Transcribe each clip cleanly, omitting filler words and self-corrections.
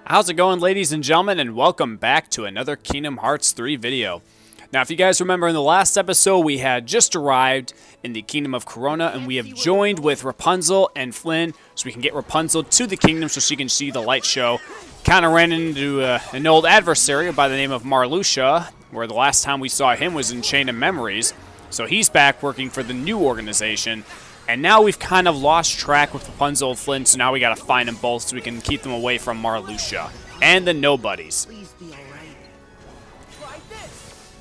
How's it going, ladies and gentlemen, and welcome back to another Kingdom Hearts 3 video. Now, if you guys remember in the last episode, we had just arrived in the Kingdom of Corona, and we have joined with Rapunzel and Flynn, so we can get Rapunzel to the kingdom so she can see the light show. Kind of ran into an old adversary by the name of Marluxia, where the last time we saw him was in Chain of Memories, so he's back working for the new organization. And now we've kind of lost track with Rapunzel and Flynn, so now we gotta find them both so we can keep them away from Marluxia and the nobodies.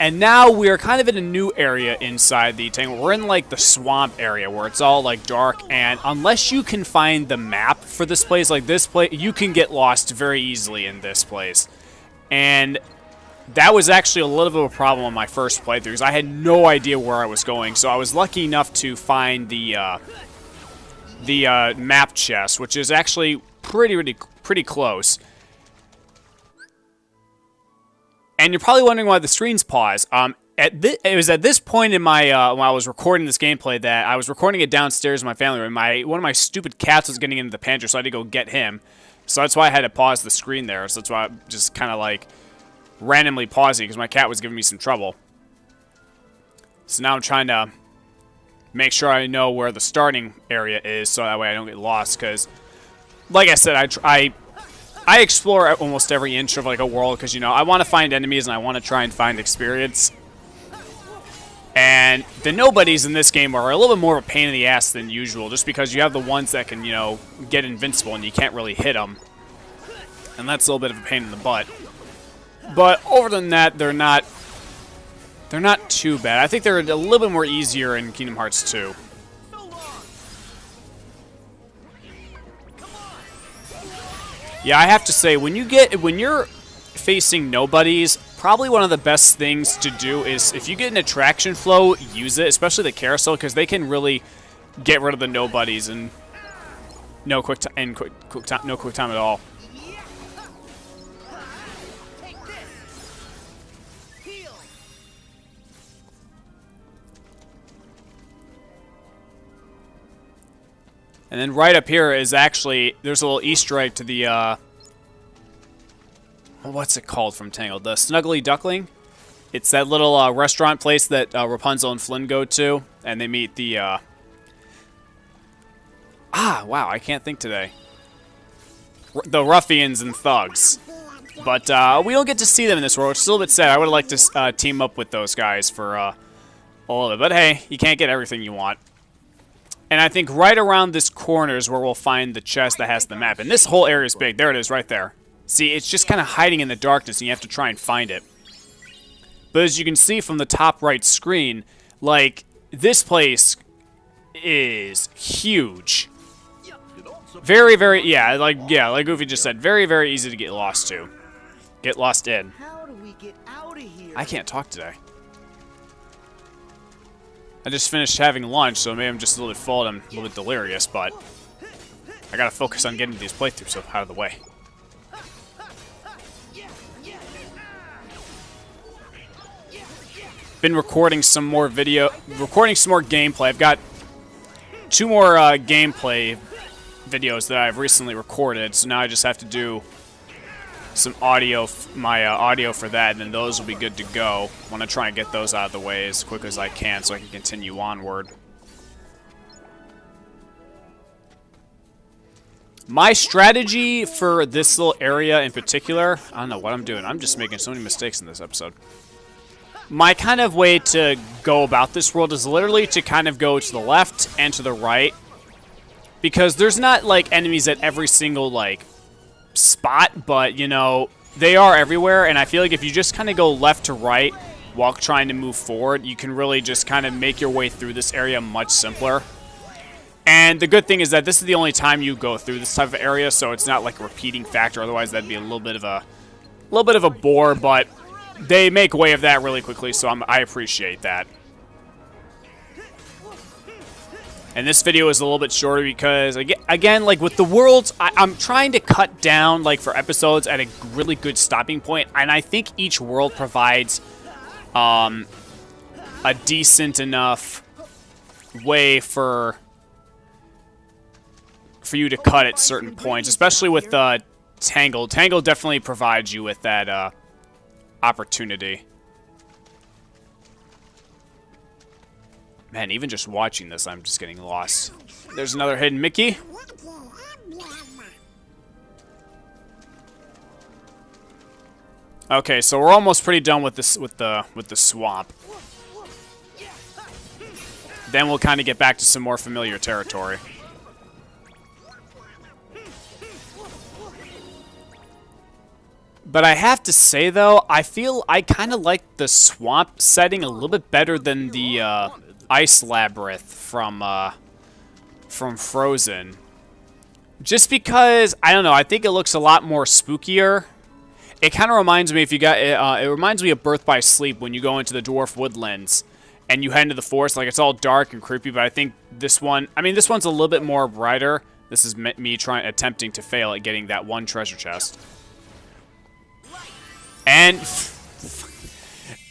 And now we are kind of in a new area inside the tangle. We're in like the swamp area where it's all like dark, and unless you can find the map for this place, like this place, you can get lost very easily in this place. And that was actually a little bit of a problem on my first playthrough because I had no idea where I was going. So I was lucky enough to find the map chest, which is actually pretty close. And you're probably wondering why the screen's paused. It was at this point in my when I was recording this gameplay that I was recording it downstairs in my family room. One of my stupid cats was getting into the pantry, so I had to go get him. So that's why I had to pause the screen there. So that's why I'm just kind of like randomly pausing because my cat was giving me some trouble. So now I'm trying to make sure I know where the starting area is so that way I don't get lost, because like I said, I explore almost every inch of like a world because, you know, I want to find enemies and I want to try and find experience. And the nobodies in this game are a little bit more of a pain in the ass than usual, just because you have the ones that can, you know, get invincible and you can't really hit them. And that's a little bit of a pain in the butt. But other than that, they're not too bad. I think they're a little bit more easier in Kingdom Hearts 2. Yeah, I have to say, when you're facing nobodies, probably one of the best things to do is if you get an attraction flow, use it, especially the carousel, because they can really get rid of the nobodies and no quick time at all. And then right up here is actually, there's a little Easter egg to the, what's it called from Tangled? The Snuggly Duckling? It's that little restaurant place that Rapunzel and Flynn go to, and they meet the, wow, I can't think today. The ruffians and thugs. But we don't get to see them in this world, which is a little bit sad. I would have liked to team up with those guys for a little bit. But hey, you can't get everything you want. And I think right around this corner is where we'll find the chest that has the map. And this whole area is big. There it is right there. See, it's just kind of hiding in the darkness, and you have to try and find it. But as you can see from the top right screen, like, this place is huge. Very, like Goofy just said, very, very easy to get lost to. Get lost in. How do we get out of here? I can't talk today. I just finished having lunch, so maybe I'm just a little bit full and I'm a little bit delirious, but I gotta focus on getting these playthroughs out of the way. Been recording some more gameplay. I've got 2 more gameplay videos that I've recently recorded, so now I just have to do some audio, my audio for that, and then those will be good to go. I want to try and get those out of the way as quick as I can so I can continue onward. My strategy for this little area in particular, I don't know what I'm doing. I'm just making so many mistakes in this episode. My kind of way to go about this world is literally to kind of go to the left and to the right, because there's not like enemies at every single like spot, but you know, they are everywhere, and I feel like if you just kind of go left to right while trying to move forward, you can really just kind of make your way through this area much simpler. And the good thing is that this is the only time you go through this type of area, so it's not like a repeating factor. Otherwise that'd be a little bit of a bore, but they make way of that really quickly, so I appreciate that. And this video is a little bit shorter because, again, like with the worlds, I'm trying to cut down, like, for episodes at a really good stopping point. And I think each world provides a decent enough way for you to cut at certain points, especially with Tangled. Tangled definitely provides you with that opportunity. Man, even just watching this, I'm just getting lost. There's another hidden Mickey. Okay, so we're almost pretty done with this with the swamp. Then we'll kind of get back to some more familiar territory. But I have to say, though, I feel I kind of like the swamp setting a little bit better than the ice labyrinth from Frozen. Just because, I don't know, I think it looks a lot more spookier. It kind of reminds me, if you got, it reminds me of Birth by Sleep when you go into the dwarf woodlands and you head into the forest. Like, it's all dark and creepy, but I think this one, I mean, this one's a little bit more brighter. This is me attempting to fail at getting that one treasure chest. And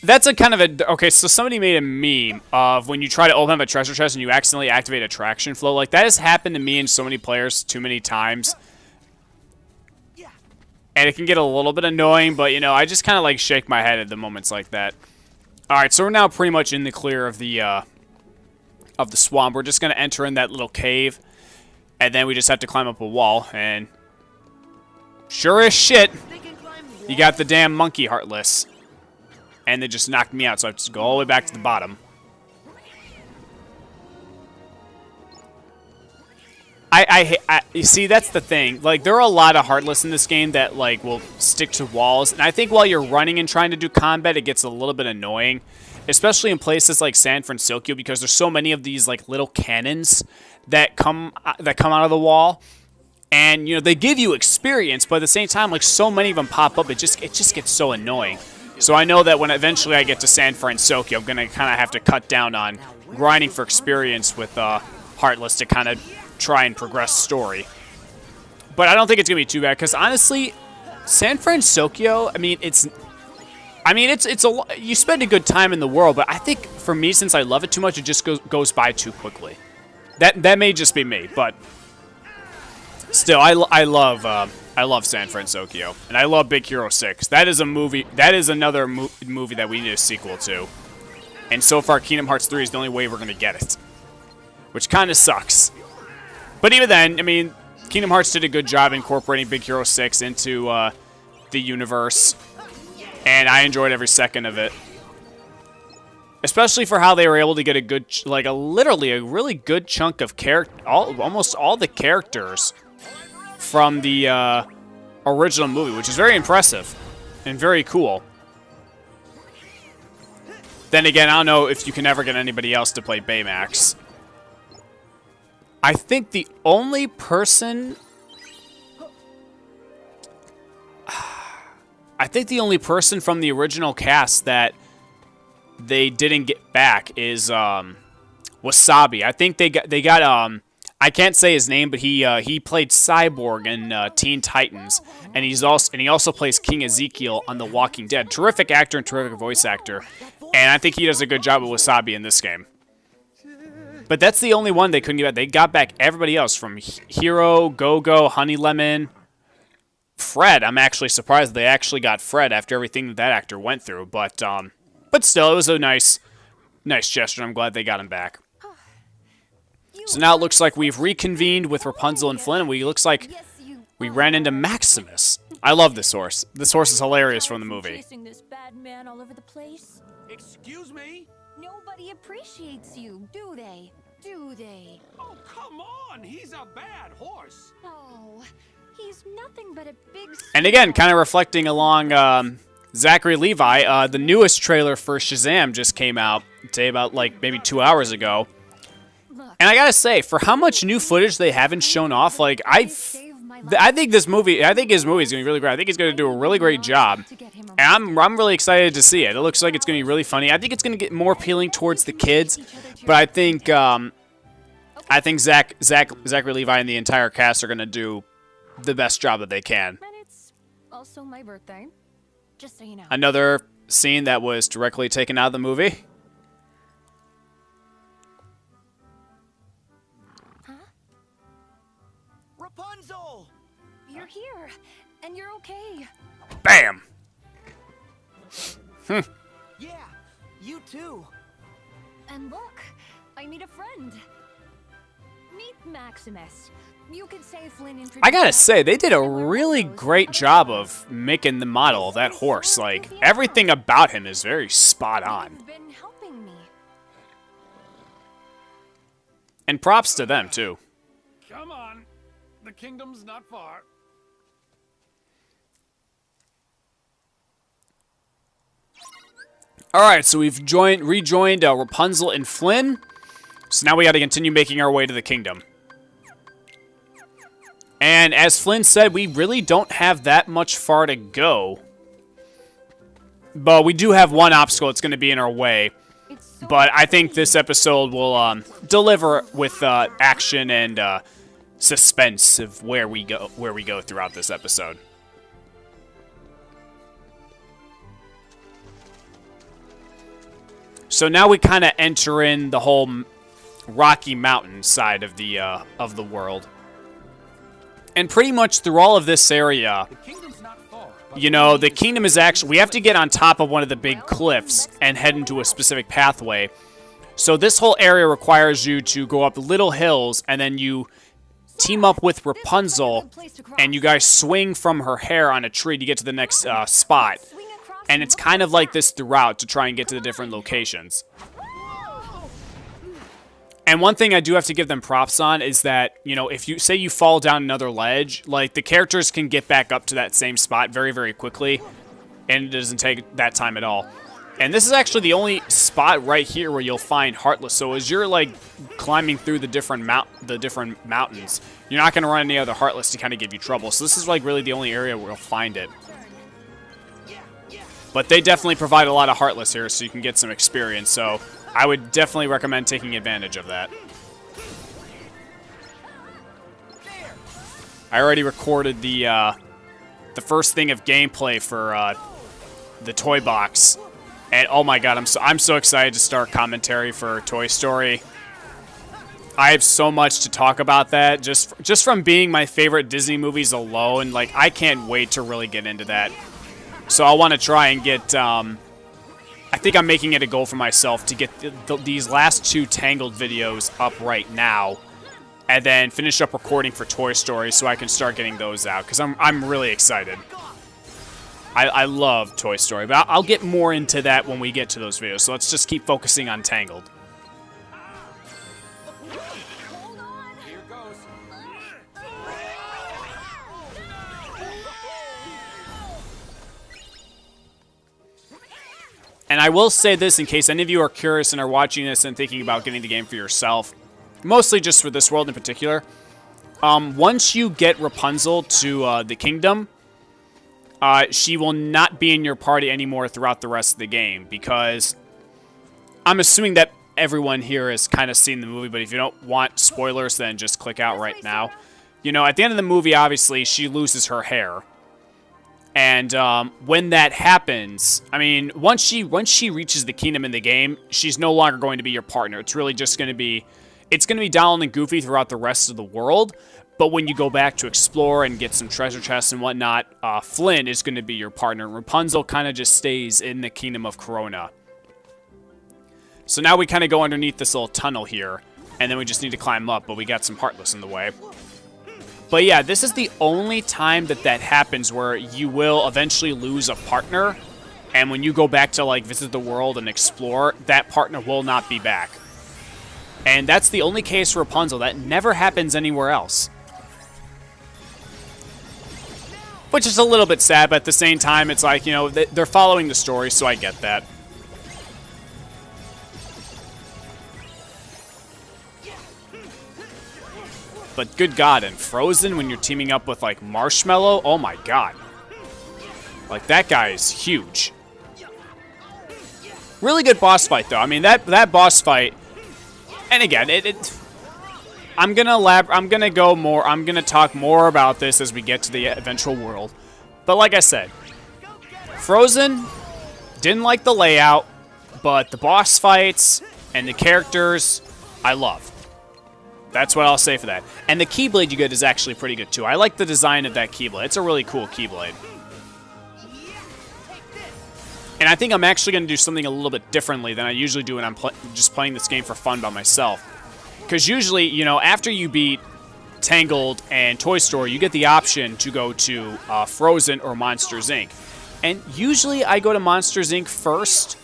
that's a kind of a... Okay, so somebody made a meme of when you try to open up a treasure chest and you accidentally activate attraction flow. Like, that has happened to me and so many players too many times. And it can get a little bit annoying, but, you know, I just kind of, like, shake my head at the moments like that. Alright, so we're now pretty much in the clear of the swamp. We're just going to enter in that little cave. And then we just have to climb up a wall. And sure as shit... You got the damn monkey heartless. And they just knocked me out, so I have to go all the way back to the bottom. You see, that's the thing. Like, there are a lot of heartless in this game that, like, will stick to walls. And I think while you're running and trying to do combat, it gets a little bit annoying. Especially in places like San Francisco, because there's so many of these, like, little cannons that come out of the wall. And, you know, they give you experience, but at the same time, like, so many of them pop up, it just gets so annoying. So I know that when eventually I get to San Francisco, I'm going to kind of have to cut down on grinding for experience with Heartless to kind of try and progress story. But I don't think it's going to be too bad, because honestly, San Francisco, you spend a good time in the world, but I think for me, since I love it too much, it just goes by too quickly. That may just be me, but... Still, I love San Francisco, and I love Big Hero 6. That is a movie. That is another movie that we need a sequel to. And so far, Kingdom Hearts 3 is the only way we're gonna get it, which kind of sucks. But even then, I mean, Kingdom Hearts did a good job incorporating Big Hero 6 into the universe, and I enjoyed every second of it. Especially for how they were able to get a good, literally a really good chunk of almost all the characters from the original movie, which is very impressive and very cool. Then again, I don't know if you can ever get anybody else to play Baymax. I think the only person... from the original cast that they didn't get back is Wasabi. I think they got I can't say his name, but he played Cyborg in Teen Titans, and he also plays King Ezekiel on The Walking Dead. Terrific actor and terrific voice actor, and I think he does a good job with Wasabi in this game. But that's the only one they couldn't get back. They got back everybody else from Hero, Go-Go, Honey Lemon, Fred. I'm actually surprised they actually got Fred after everything that actor went through, but still, it was a nice gesture. I'm glad they got him back. So now it looks like we've reconvened with Rapunzel and Flynn, and looks like we ran into Maximus. I love this horse. This horse is hilarious from the movie. Chasing this bad man all over the place. Excuse me? Nobody appreciates you, do they? Do they? Oh, come on! He's a bad horse! Oh, he's nothing but a big... And again, kind of reflecting along Zachary Levi, the newest trailer for Shazam just came out today, about like maybe 2 hours ago. And I gotta say, for how much new footage they haven't shown off, like I think his movie is gonna be really great. I think he's gonna do a really great job, and I'm really excited to see it. It looks like it's gonna be really funny. I think it's gonna get more appealing towards the kids, but I think Zachary Levi and the entire cast are gonna do the best job that they can. And it's also my birthday, just so you know. Another scene that was directly taken out of the movie. Rapunzel! You're here, and you're okay. Bam! Yeah, you too. And look, I meet a friend. Meet Maximus. You could say Flynn introduced I gotta us, say, they did a and we're really those great other job friends. of making the model of that horse. Like, everything about him is very spot on. You've been helping me. And props to them, too. Come on. The kingdom's not far. Alright, so we've rejoined Rapunzel and Flynn. So now we gotta continue making our way to the kingdom. And as Flynn said, we really don't have that much far to go. But we do have one obstacle that's going to be in our way. It's so But I think this episode will deliver with action and suspense of where we go throughout this episode. So now we kind of enter in the whole Rocky Mountain side of the world. And pretty much through all of this area, The kingdom's not far. but you know, the kingdom is actually... We have to get on top of one of the big cliffs and head into a specific pathway. So this whole area requires you to go up little hills, and then you team up with Rapunzel, and you guys swing from her hair on a tree to get to the next spot. Swing across And it's kind of like this throughout to try and get to the different locations. And one thing I do have to give them props on is that, you know, if you say you fall down another ledge, like, the characters can get back up to that same spot very, very quickly, and it doesn't take that time at all. And this is actually the only spot right here where you'll find Heartless. So as you're, like, climbing through the different mountains, you're not going to run any other Heartless to kind of give you trouble. So this is, like, really the only area where you'll find it. But they definitely provide a lot of Heartless here, so you can get some experience. So I would definitely recommend taking advantage of that. I already recorded the first thing of gameplay for the toy box, and oh my god, I'm so excited to start commentary for Toy Story. I have so much to talk about that just from being my favorite Disney movies alone. Like, I can't wait to really get into that. So I want to try and get. I think I'm making it a goal for myself to get these last 2 Tangled videos up right now, and then finish up recording for Toy Story so I can start getting those out, because I'm really excited. I love Toy Story, but I'll get more into that when we get to those videos. So let's just keep focusing on Tangled. Here goes. And I will say this in case any of you are curious and are watching this and thinking about getting the game for yourself, mostly just for this world in particular. Once you get Rapunzel to the kingdom, she will not be in your party anymore throughout the rest of the game, because I'm assuming that everyone here has kind of seen the movie, but if you don't want spoilers, then just click out right now. You know, at the end of the movie, obviously, she loses her hair. And when that happens, I mean, once she reaches the kingdom in the game, she's no longer going to be your partner. It's really just going to be, it's going to be Donald and Goofy throughout the rest of the world. But when you go back to explore and get some treasure chests and whatnot, Flynn is going to be your partner. Rapunzel kind of just stays in the kingdom of Corona. So now we kind of go underneath this little tunnel here, and then we just need to climb up, but we got some Heartless in the way. But yeah, this is the only time that happens where you will eventually lose a partner, and when you go back to, like, visit the world and explore, that partner will not be back. And that's the only case for Rapunzel. That never happens anywhere else. Which is a little bit sad, but at the same time, it's like, you know, they're following the story, so I get that. But good god, and Frozen when you're teaming up with, like, Marshmallow, oh my god. Like, that guy is huge. Really good boss fight, though. I mean, that boss fight, and again, I'm gonna talk more about this as we get to the eventual world. But like I said, Frozen, didn't like the layout, but the boss fights and the characters, I love. That's what I'll say for that. And the Keyblade you get is actually pretty good, too. I like the design of that Keyblade. It's a really cool Keyblade. And I think I'm actually going to do something a little bit differently than I usually do when I'm just playing this game for fun by myself. Because usually, you know, after you beat Tangled and Toy Story, you get the option to go to Frozen or Monsters, Inc. And usually I go to Monsters, Inc. first.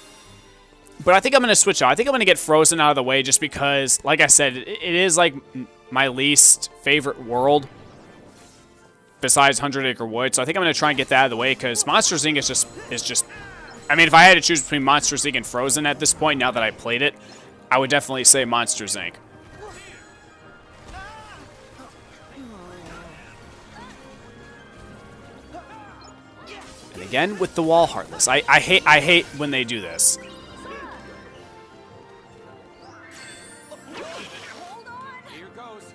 But I think I'm going to switch out. I think I'm going to get Frozen out of the way just because, like I said, it is like my least favorite world besides 100 Acre Wood. So I think I'm going to try and get that out of the way because Monsters, Inc. is just... I mean, if I had to choose between Monsters, Inc. and Frozen at this point, now that I played it, I would definitely say Monsters, Inc. And again, with the wall Heartless. I hate when they do this. Here goes.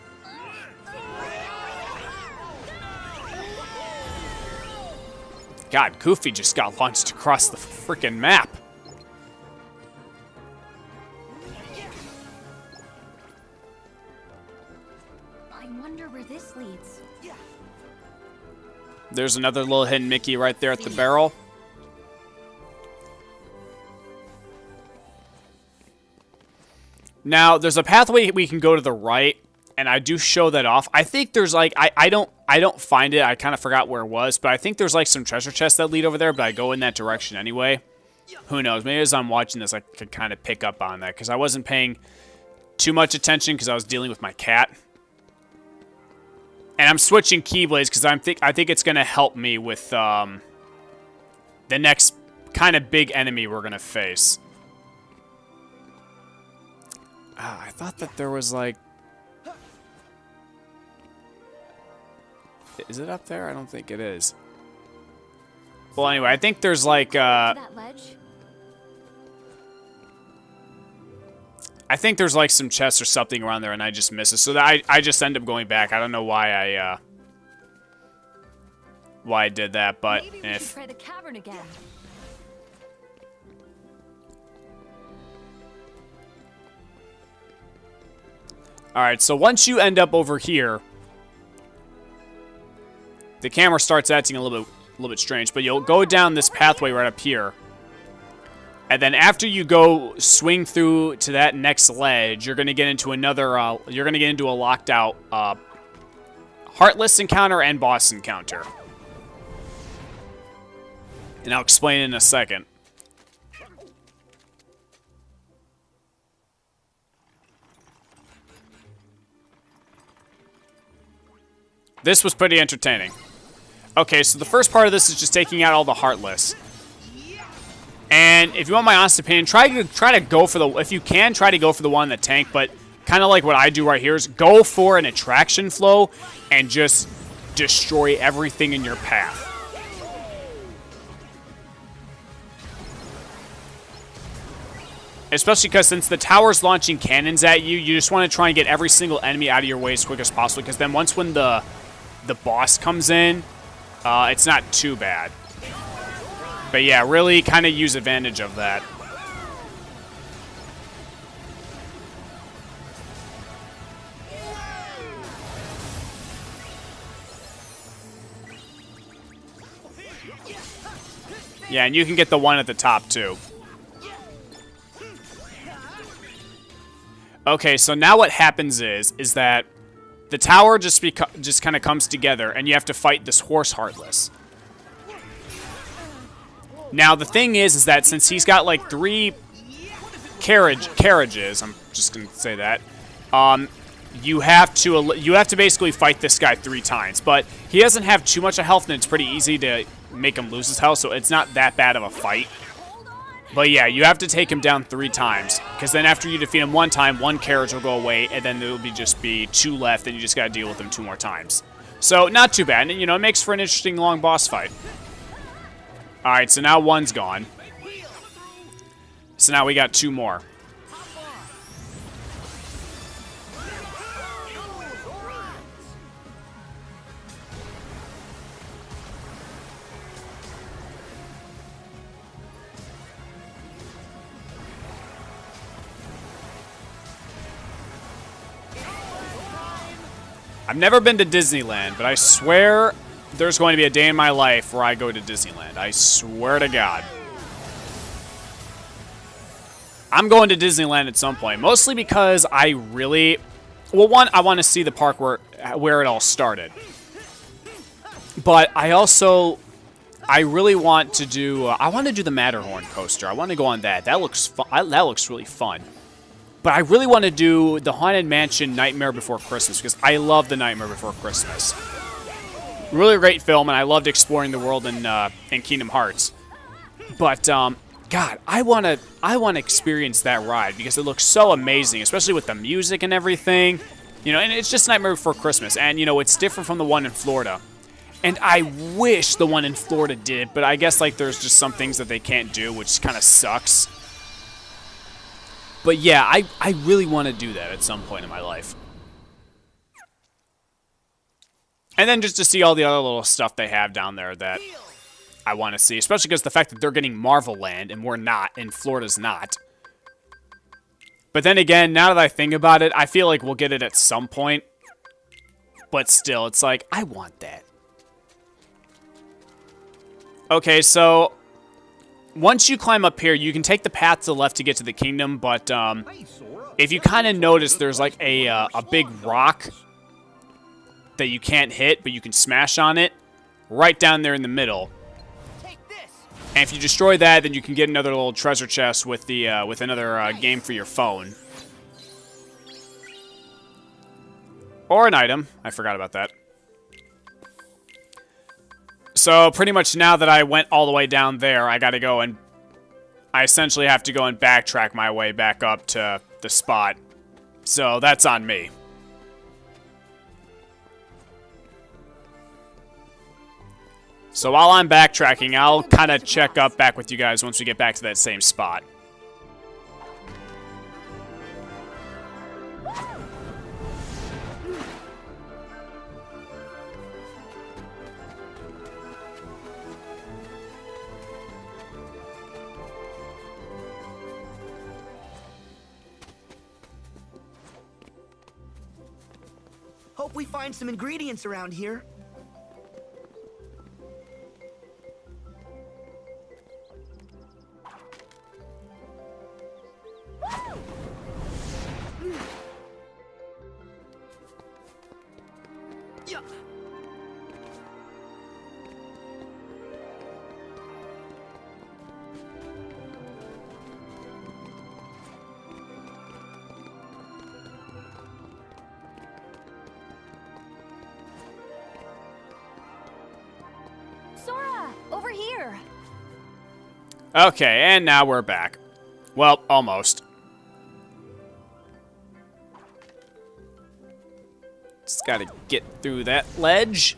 God, Goofy just got launched across the freaking map. I wonder where this leads. There's another little hidden Mickey right there at the barrel. Now, there's a pathway we can go to the right, and I do show that off. I think there's like I don't find it. I kind of forgot where it was, but I think there's like some treasure chests that lead over there, but I go in that direction anyway. Who knows? Maybe as I'm watching this, I could kind of pick up on that because I wasn't paying too much attention because I was dealing with my cat. And I'm switching Keyblades because I think it's going to help me with the next kind of big enemy we're going to face. I thought that there was like... Is it up there? I don't think it is. Well, anyway, I think there's like... That ledge? I think there's like some chests or something around there and I just miss it. So that I just end up going back. I don't know why I did that, but Maybe we should try the cavern again. Alright, so once you end up over here, the camera starts acting a little bit strange, but you'll go down this pathway right up here. And then after you go swing through to that next ledge, you're going to get into another, you're going to get into a locked out Heartless encounter and boss encounter. And I'll explain in a second. This was pretty entertaining. Okay, so the first part of this is just taking out all the Heartless. And if you want my honest opinion, try to go for the, if you can, try to go for the one in the tank, but kind of like what I do right here is go for an attraction flow and just destroy everything in your path. Especially because since the tower's launching cannons at you, you just want to try and get every single enemy out of your way as quick as possible, because then once when the boss comes in, it's not too bad. But yeah, really kind of use advantage of that. Yeah, and you can get the one at the top too. Okay, so now what happens is that the tower just kind of comes together, and you have to fight this horse Heartless. Now, the thing is that since he's got, like, 3 carriages, I'm just going to say that, you have to basically fight this guy 3 times. But he doesn't have too much of health, and it's pretty easy to make him lose his health, so it's not that bad of a fight. But yeah, you have to take him down 3 times, because then after you defeat him 1 time, 1 carriage will go away, and then there will just be 2 left, and you just got to deal with them 2 more times. So, not too bad, and, you know, it makes for an interesting long boss fight. Alright, so now 1's gone. So now we got 2 more. I've never been to Disneyland, but I swear there's going to be a day in my life where I go to Disneyland. I swear to God. I'm going to Disneyland at some point, mostly because I really... Well, one, I want to see the park where it all started. But I really want to do... I want to do the Matterhorn coaster. I want to go on that. That looks fun. That looks really fun. But I really want to do the Haunted Mansion Nightmare Before Christmas, because I love the Nightmare Before Christmas. Really great film, and I loved exploring the world in Kingdom Hearts. But, God, I want to experience that ride, because it looks so amazing, especially with the music and everything. You know, and it's just Nightmare Before Christmas, and, you know, it's different from the one in Florida. And I wish the one in Florida did, but I guess, like, there's just some things that they can't do, which kind of sucks. But, yeah, I really want to do that at some point in my life. And then just to see all the other little stuff they have down there that I want to see. Especially because the fact that they're getting Marvel Land and we're not, and Florida's not. But then again, now that I think about it, I feel like we'll get it at some point. But still, it's like, I want that. Okay, so once you climb up here, you can take the path to the left to get to the kingdom, but if you kind of notice, there's like a big rock that you can't hit, but you can smash on it right down there in the middle. And if you destroy that, then you can get another little treasure chest with the with another game for your phone. Or an item. I forgot about that. So pretty much now that I went all the way down there, I gotta go and... I essentially have to go and backtrack my way back up to the spot. So that's on me. So while I'm backtracking, I'll kind of check up back with you guys once we get back to that same spot. Hope we find some ingredients around here. Yeah. Sora, over here. Okay, and now we're back. Well, almost. Just gotta get through that ledge.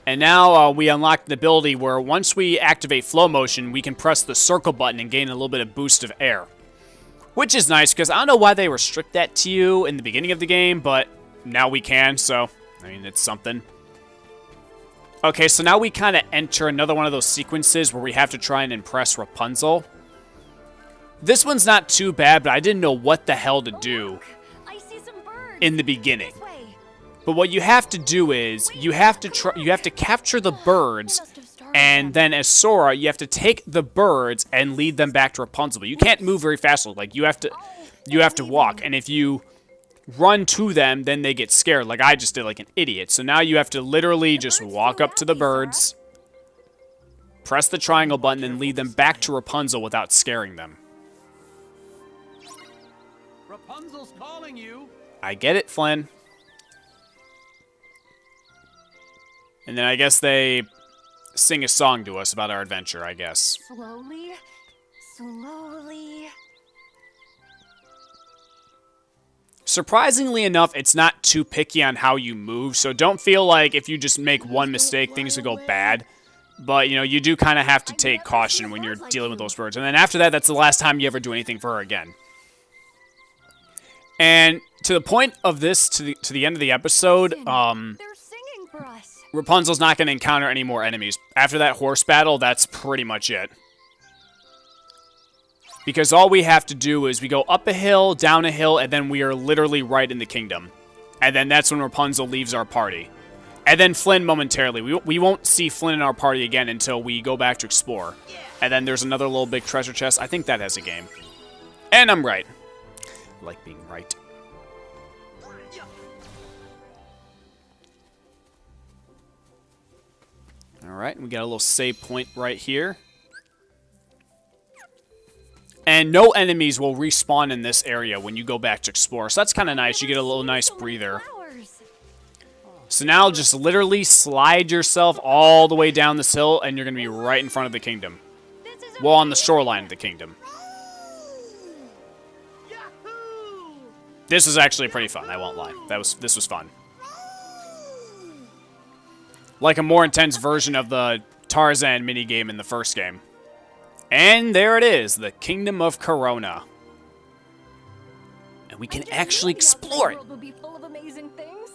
And now we unlock the ability where once we activate flow motion, we can press the circle button and gain a little bit of boost of air. Which is nice, because I don't know why they restrict that to you in the beginning of the game, but now we can, so, I mean, it's something. Okay, so now we kind of enter another one of those sequences where we have to try and impress Rapunzel. This one's not too bad, but I didn't know what the hell to do I see some birds. in the beginning. This way. But what you have to do is you have to capture the birds, and then as Sora, you have to take the birds and lead them back to Rapunzel. But you can't move very fast. Like you have to walk, and if you run to them, then they get scared, like I just did, like an idiot. So now you have to literally just walk up to the birds, press the triangle button, and lead them back to Rapunzel without scaring them. Rapunzel's calling you. I get it, Flynn. And then I guess they sing a song to us about our adventure, I guess. Slowly, slowly. Surprisingly enough, it's not too picky on how you move, so don't feel like if you just make one mistake, things will go bad. But, you know, you do kind of have to take caution when you're dealing with those birds. And then after that, that's the last time you ever do anything for her again. And to the point of this, to the end of the episode, They're singing for us. Rapunzel's not going to encounter any more enemies. After that horse battle, that's pretty much it. Because all we have to do is we go up a hill, down a hill, and then we are literally right in the kingdom. And then that's when Rapunzel leaves our party. And then Flynn momentarily. We won't see Flynn in our party again until we go back to explore. And then there's another little big treasure chest. I think that has a game. And I'm right. I like being right. Alright, we got a little save point right here. And no enemies will respawn in this area when you go back to explore. So that's kind of nice. You get a little nice breather. So now just literally slide yourself all the way down this hill and you're going to be right in front of the kingdom. Well, on the shoreline of the kingdom. This was actually pretty fun, I won't lie. This was fun. Like a more intense version of the Tarzan minigame in the first game. And there it is, the Kingdom of Corona. And we can actually explore it. The world will be full of amazing things.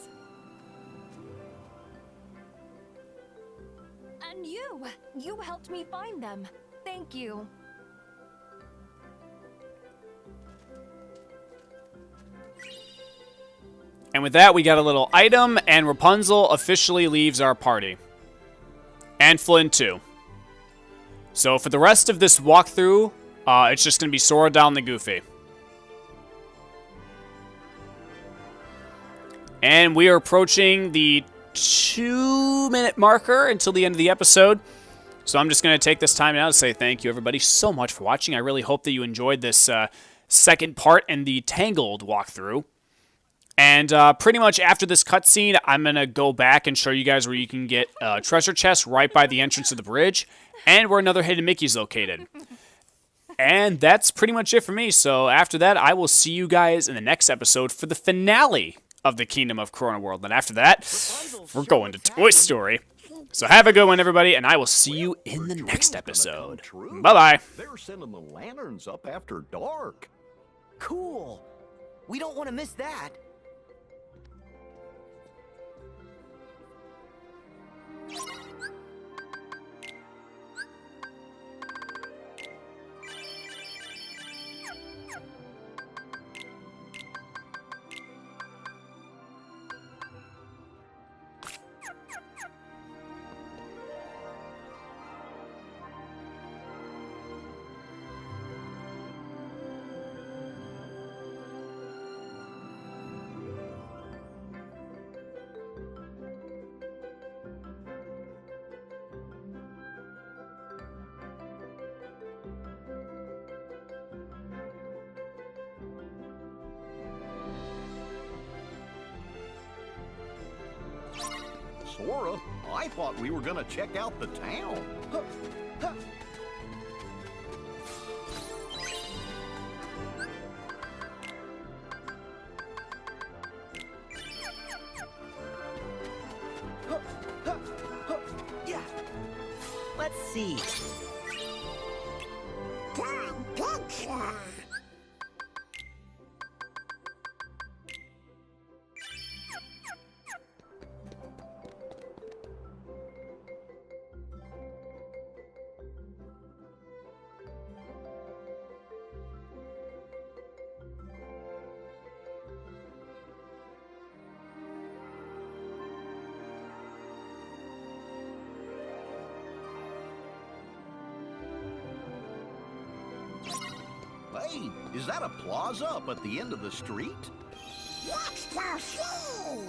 And you helped me find them. Thank you. And with that, we got a little item, and Rapunzel officially leaves our party. And Flynn, too. So for the rest of this walkthrough, it's just going to be Sora down the Goofy. And we are approaching the 2-minute marker until the end of the episode. So I'm just going to take this time now to say thank you, everybody, so much for watching. I really hope that you enjoyed this second part in the Tangled walkthrough. And pretty much after this cutscene, I'm going to go back and show you guys where you can get a treasure chest right by the entrance of the bridge, and where another hidden Mickey's located. And that's pretty much it for me. So after that, I will see you guys in the next episode for the finale of the Kingdom of Corona World. And after that, we're going to Toy Story. So have a good one, everybody, and I will see you in the next episode. Bye-bye. They're sending the lanterns up after dark. Cool. We don't want to miss that. Sora, I thought we were gonna check out the town. Yeah. Let's see. Hey, is that a plaza up at the end of the street? What's the show?